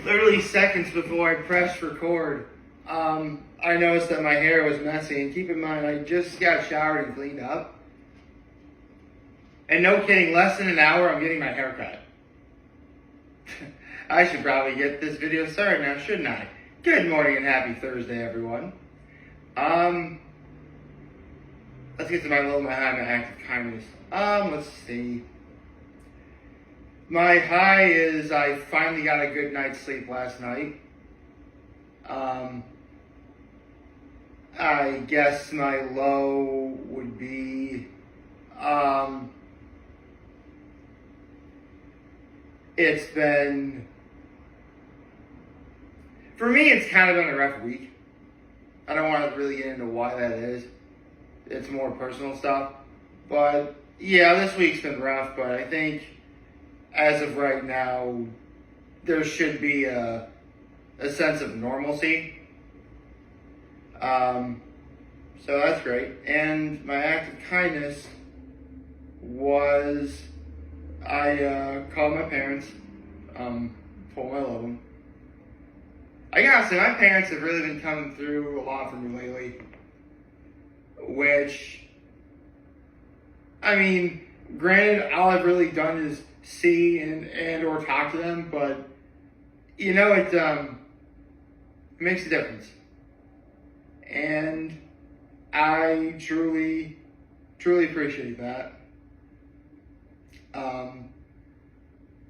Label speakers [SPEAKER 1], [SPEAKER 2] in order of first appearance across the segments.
[SPEAKER 1] literally seconds before I pressed record, I noticed that my hair was messy. And keep in mind, I just got showered and cleaned up. And no kidding, less than an hour, I'm getting my hair cut. I should probably get this video started now, shouldn't I? Good morning and happy Thursday, everyone. Let's get to my low, my high, my act of kindness. Let's see. My high is I finally got a good night's sleep last night. I guess my low would be, it's been, for me, it's kind of been a rough week. I don't want to really get into why that is. It's more personal stuff. But, yeah, this week's been rough, but I think as of right now, there should be a sense of normalcy. So that's great. And my act of kindness was I called my parents, told them I love them. I gotta say, my parents have really been coming through a lot for me lately. Which, I mean, granted, all I've really done is see and or talk to them, but you know, it makes a difference. And I truly appreciate that.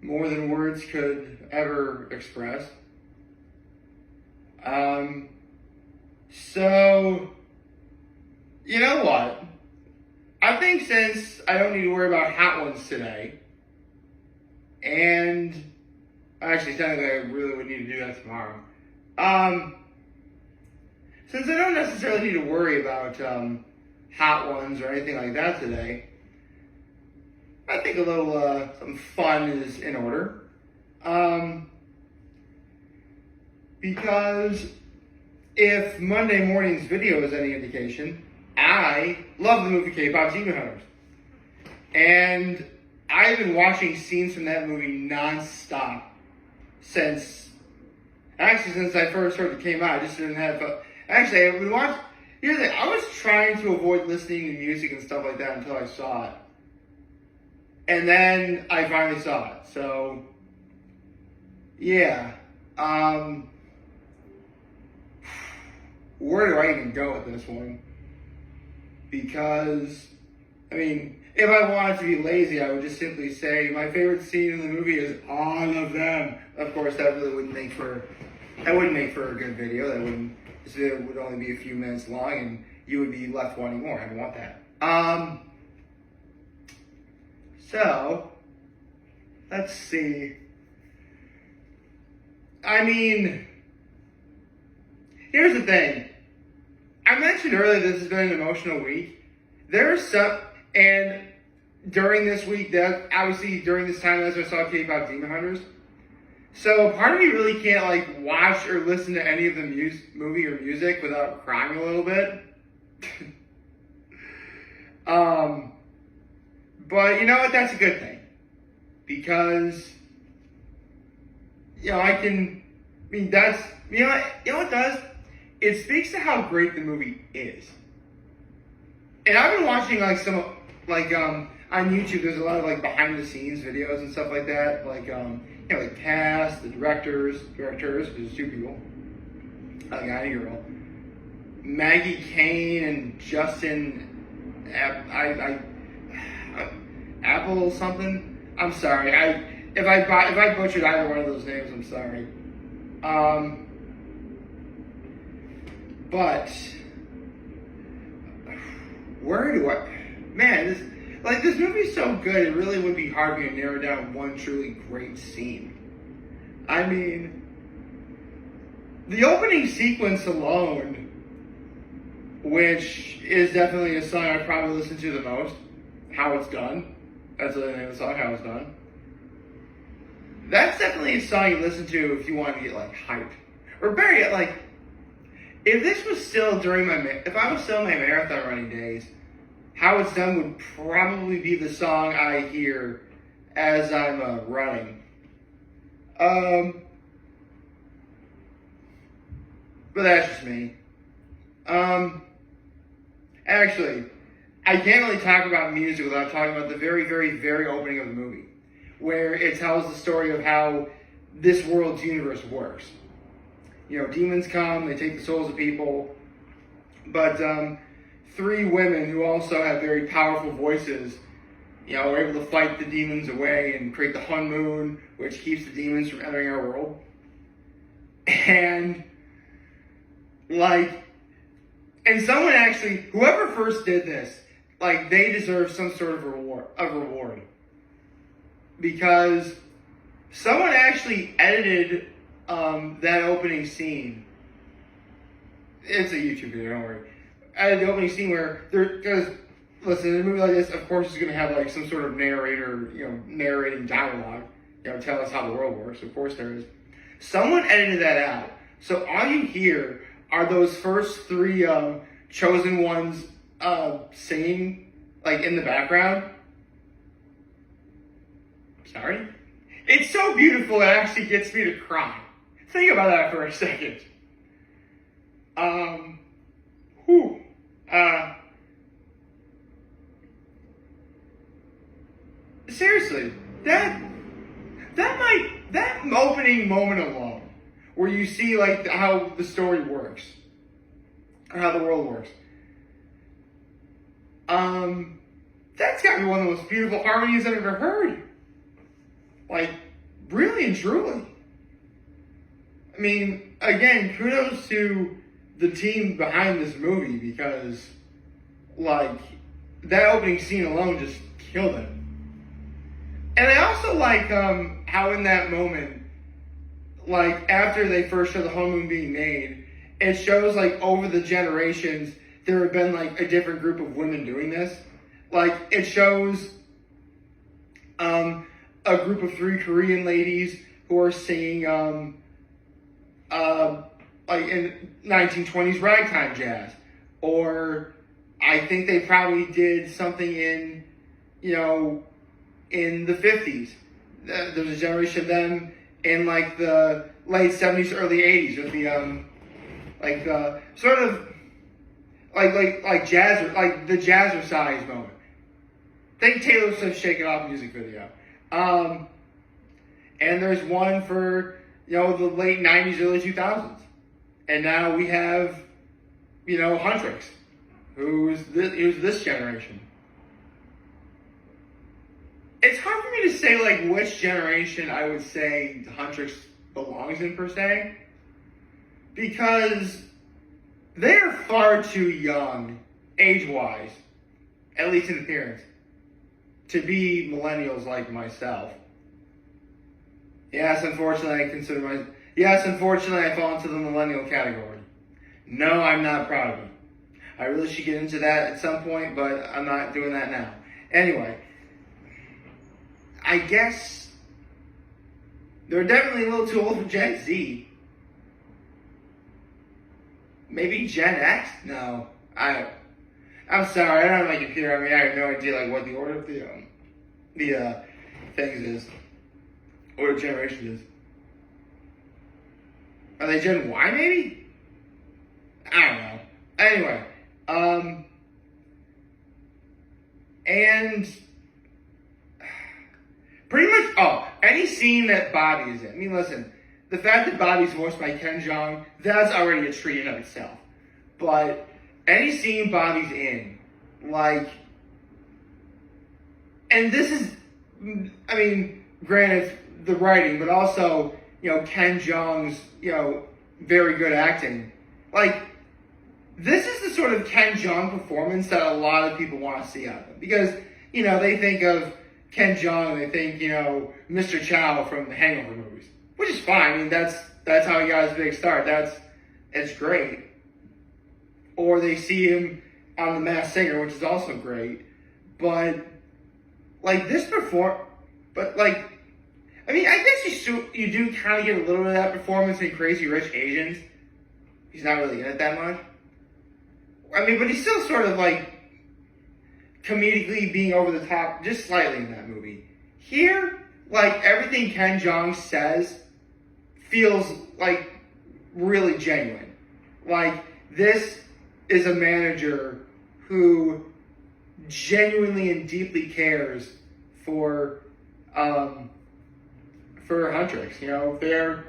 [SPEAKER 1] More than words could ever express. So, you know what? I think since I don't need to worry about hot ones today, and actually technically I really would need to do that tomorrow. Since I don't necessarily need to worry about hot ones or anything like that today, I think a little some fun is in order. Because if Monday morning's video is any indication, I love the movie KPop Demon Hunters. And I've been watching scenes from that movie non-stop since I first heard it came out. I just didn't have... Actually, I've been watching... Here's the thing, I was trying to avoid listening to music and stuff like that until I saw it. And then I finally saw it. So, yeah. Where do I even go with this one? Because, I mean, if I wanted to be lazy, I would just simply say my favorite scene in the movie is all of them. Of course, that really wouldn't make for a good video. This video would only be a few minutes long, and you would be left wanting more. I don't want that. So, let's see. I mean, here's the thing. I mentioned earlier this has been an emotional week. There's some, and during this week, that obviously during this time as I saw K-Pop Demon Hunters. So part of me really can't like watch or listen to any of the movie or music without crying a little bit. But you know what? That's a good thing. Because, you know, that's, you know what it does? It speaks to how great the movie is. And I've been watching like some, like, on YouTube, there's a lot of like behind the scenes videos and stuff like that. Like, you know, like cast, the directors, because there's two people, a guy and a girl. Maggie Kane and Justin, Apple something. I'm sorry. If I butchered either one of those names, I'm sorry. But where do I? Man, this movie's so good. It really would be hard for me to narrow down one truly great scene. I mean, the opening sequence alone, which is definitely a song I probably listen to the most. How It's Done. That's the name of the song, How It's Done. That's definitely a song you listen to if you want to get, like, hyped. Or better yet, like, if this was still if I was still in my marathon running days, How It's Done would probably be the song I hear as I'm running. but that's just me. Actually, I can't really talk about music without talking about the very, very, very opening of the movie, where it tells the story of how this world's universe works. You know, demons come, they take the souls of people, but three women who also have very powerful voices, you know, are able to fight the demons away and create the Hun Moon, which keeps the demons from entering our world. And, like, and someone actually, whoever first did this, like, they deserve some sort of reward. Because someone actually edited that opening scene. It's a YouTube video, don't worry. Edited the opening scene where because listen, in a movie like this, of course, it's going to have like some sort of narrator, you know, narrating dialogue, you know, tell us how the world works. Of course, there is. Someone edited that out, so all you hear are those first three chosen ones singing, like, in the background. Sorry? It's so beautiful, it actually gets me to cry. Think about that for a second. Seriously, that opening moment alone, where you see, like, how the story works, or how the world works, that's gotta be one of the most beautiful harmonies I've ever heard. Like, really and truly. I mean, again, kudos to the team behind this movie, because, like, that opening scene alone just killed it. And I also like how in that moment, like, after they first show the Hun Moon being made, it shows, like, over the generations, there have been, like, a different group of women doing this. Like, it shows a group of three Korean ladies who are singing, like, in 1920s ragtime jazz. Or I think they probably did something in, you know, in the 50s. There was a generation of them in, like, the late 70s, early 80s with the, sort of, like jazz, like the jazzercise moment. Think Taylor Swift's Shake It Off music video. And there's one for, you know, the late 90s, early 2000s. And now we have, you know, Huntrix, who's this generation. It's hard for me to say, like, which generation I would say Huntrix belongs in, per se, because they're far too young, age-wise, at least in appearance, to be millennials like myself. Yes, unfortunately, I fall into the millennial category. No, I'm not proud of it. I really should get into that at some point, but I'm not doing that now. Anyway, I guess they're definitely a little too old for Gen Z. Maybe Gen X? No, I'm sorry, I don't have my computer. I mean, I have no idea, like, what the order of the things is, or the generation is. Are they Gen Y, maybe? I don't know. Anyway, and pretty much, any scene that Bobby is in. I mean, listen, the fact that Bobby's voiced by Ken Jeong, that's already a treat in of itself. But any scene Bobby's in, like, and this is, I mean, granted, the writing, but also, you know, Ken Jeong's, you know, very good acting. Like, this is the sort of Ken Jeong performance that a lot of people want to see out of him. Because, you know, they think of Ken Jeong, they think, you know, Mr. Chow from the Hangover movies. Which is fine. I mean, that's how he got his big start. It's great. Or they see him on The Masked Singer, which is also great. But, like, I mean, I guess you do kind of get a little bit of that performance in Crazy Rich Asians. He's not really in it that much. I mean, but he's still sort of, like, comedically being over the top just slightly in that movie. Here, like, everything Ken Jeong says feels, like, really genuine. Like, this is a manager who genuinely and deeply cares for Huntrix. You know, they're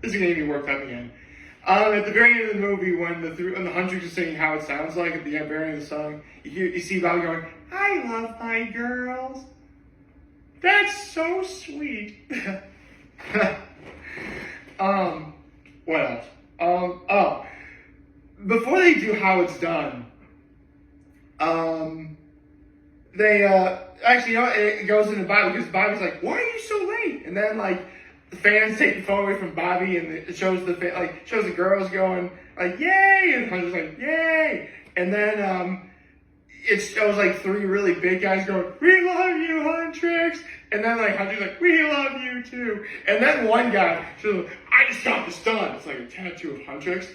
[SPEAKER 1] this is gonna make me work up again. At the very end of the movie, when the Huntrix is singing how it sounds like at the very end of the song, you see Bobby going, "I love my girls." That's so sweet. What else? Before they do how it's done, they actually, you know, it goes into Bobby because Bobby's like, "Why are you so late?" And then like the fans take the phone away from Bobby, and it shows the girls going like, "Yay!" and Hunter's like, "Yay!" And then it shows like three really big guys going, "We love you, Huntrix!" And then like Hunter's like, "We love you too!" And then one guy shows, "I just got this done." It's like a tattoo of Huntrix.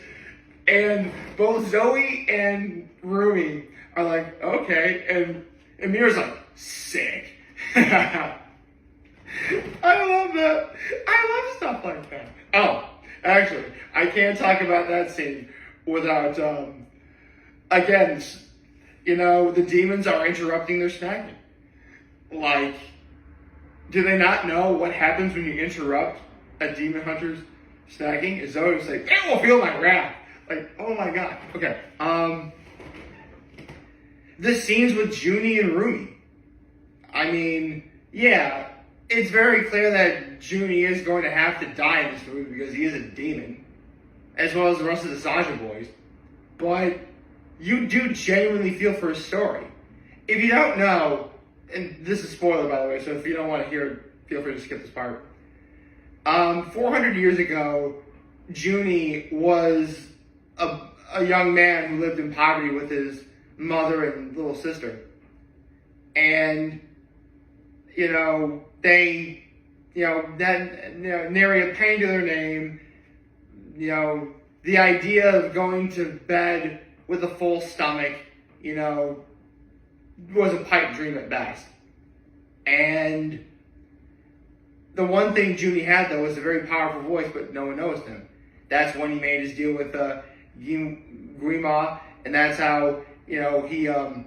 [SPEAKER 1] And both Zoe and Rumi are like, "Okay," and Amir's like, "Sick." I love that. I love stuff like that. Oh, actually, I can't talk about that scene without, again, you know, the demons are interrupting their snacking. Like, do they not know what happens when you interrupt a demon hunter's snacking? Is Zoe like, "It will feel my wrath." Like, oh my god. Okay. The scenes with Junie and Rumi. I mean, yeah, it's very clear that Junie is going to have to die in this movie because he is a demon, as well as the rest of the Saja boys. But you do genuinely feel for his story. If you don't know, and this is spoiler by the way, so if you don't want to hear it, feel free to skip this part. 400 years ago, Junie was a young man who lived in poverty with his mother and little sister. And, you know, they, you know, that, you know, nary a penny to their name. You know, the idea of going to bed with a full stomach, you know, was a pipe dream at best. And the one thing Junie had, though, was a very powerful voice, but no one noticed him. That's when he made his deal with Grima, and that's how, you know, he, you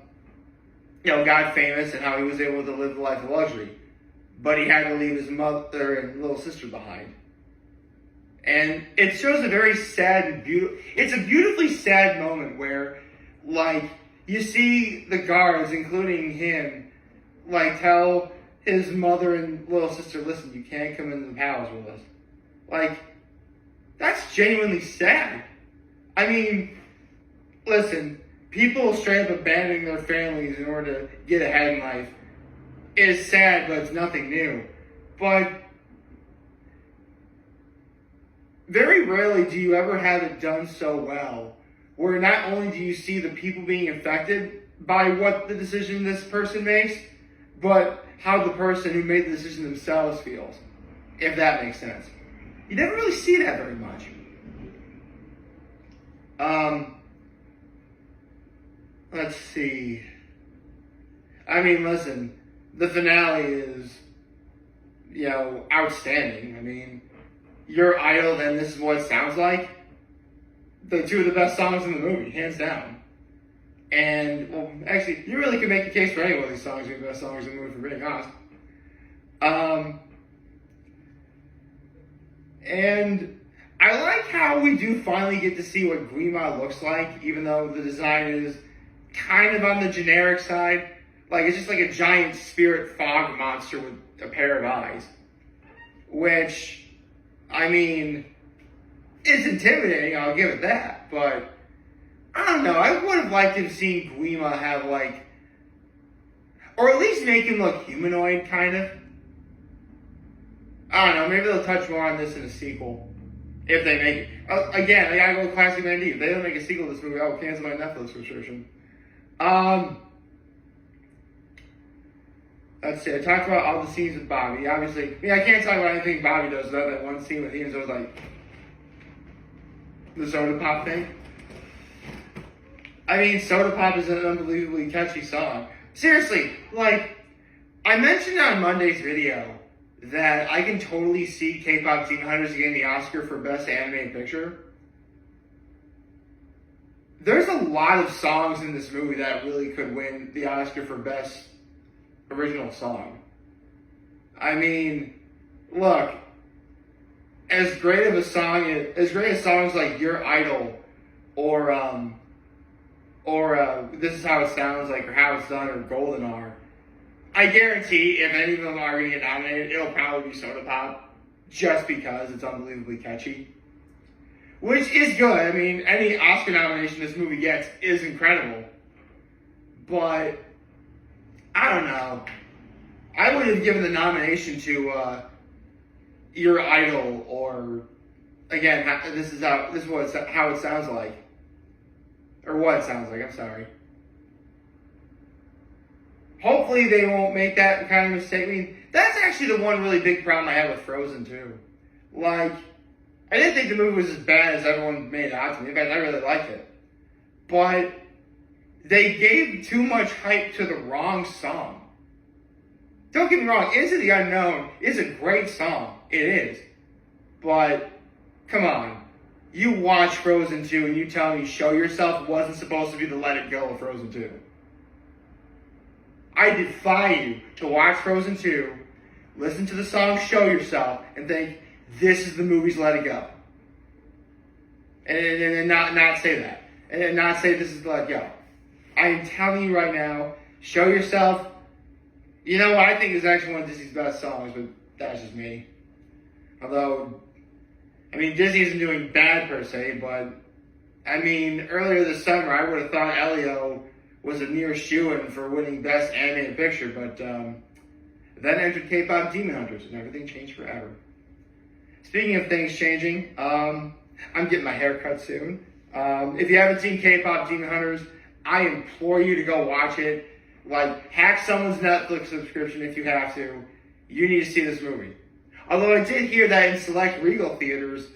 [SPEAKER 1] know, got famous and how he was able to live the life of luxury. But he had to leave his mother and little sister behind. And it shows a very sad and it's a beautifully sad moment where, like, you see the guards, including him, like, tell his mother and little sister, "Listen, you can't come into the palace with us." Like, that's genuinely sad. I mean, listen, people straight up abandoning their families in order to get ahead in life is sad, but it's nothing new. But very rarely do you ever have it done so well, where not only do you see the people being affected by what the decision this person makes, but how the person who made the decision themselves feels, if that makes sense. You never really see that very much. Let's see. I mean, listen, the finale is, you know, outstanding. I mean, Your Idol, then This Is What It Sounds Like, the two of the best songs in the movie, hands down. And, well, actually, you really could make a case for any one of these songs being the best songs in the movie, for being honest. And I like how we do finally get to see what Grima looks like, even though the design is kind of on the generic side. Like, it's just like a giant spirit fog monster with a pair of eyes. Which, I mean, is intimidating, I'll give it that. But, I don't know, I would have liked to have seen Grima have, like, or at least make him look humanoid, kind of. I don't know, maybe they'll touch more on this in a sequel. If they make it. Again, I gotta go with Classic Man D. If they don't make a sequel to this movie, I'll cancel my Netflix subscription. Let's see, I talked about all the scenes with Bobby. Obviously, I mean, I can't talk about anything Bobby does other than that one scene with he was like, the Soda Pop thing. I mean, Soda Pop is an unbelievably catchy song. Seriously, like, I mentioned on Monday's video that I can totally see KPop Demon Hunters getting the Oscar for Best Animated Picture. there's a lot of songs in this movie that really could win the Oscar for Best Original Song. I mean, look, as great as songs like Your Idol or This Is How It Sounds Like or How It's Done or Golden are, I guarantee if any of them are going to get nominated, it'll probably be Soda Pop, just because it's unbelievably catchy. Which is good. I mean, any Oscar nomination this movie gets is incredible. But, I don't know. I would have given the nomination to Your Idol or, again, this is how it sounds like. Or what it sounds like, I'm sorry. Hopefully they won't make that kind of mistake. I mean, that's actually the one really big problem I have with Frozen 2. Like, I didn't think the movie was as bad as everyone made it out to me. In fact, I really liked it. But they gave too much hype to the wrong song. Don't get me wrong, Into the Unknown is a great song. It is. But, come on. You watch Frozen 2 and you tell me Show Yourself wasn't supposed to be the Let It Go of Frozen 2. I defy you to watch Frozen 2, listen to the song Show Yourself, and think, this is the movie's Let It Go. And not say that. And not say this is Let It Go. I am telling you right now, Show Yourself, you know what, I think is actually one of Disney's best songs, but that's just me. Although, I mean, Disney isn't doing bad per se, but, I mean, earlier this summer, I would have thought Elio was a near shoo-in for winning Best Animated Picture, but then entered K-Pop Demon Hunters, and everything changed forever. Speaking of things changing, I'm getting my hair cut soon. If you haven't seen K-Pop Demon Hunters, I implore you to go watch it. Like, hack someone's Netflix subscription if you have to. You need to see this movie. Although I did hear that in select Regal theaters,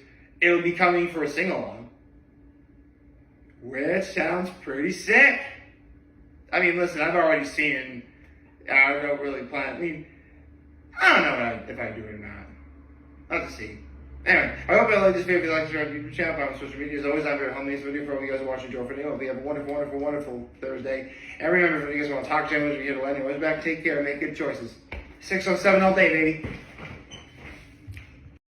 [SPEAKER 1] it will be coming for a sing-along. Which sounds pretty sick. I mean, listen, I've already seen it. I don't really plan. I mean, I don't know if I do it or not. I'll have to see. Anyway, I hope you like this video. If you like, subscribe to the YouTube channel, follow me on social media. As always, I'm very humble. This video for all you guys are watching Joe video. Hope you have a wonderful, wonderful, wonderful Thursday. And remember, if you guys want to talk to me, we're here to let anyways back. Take care and make good choices. 607 all day, baby.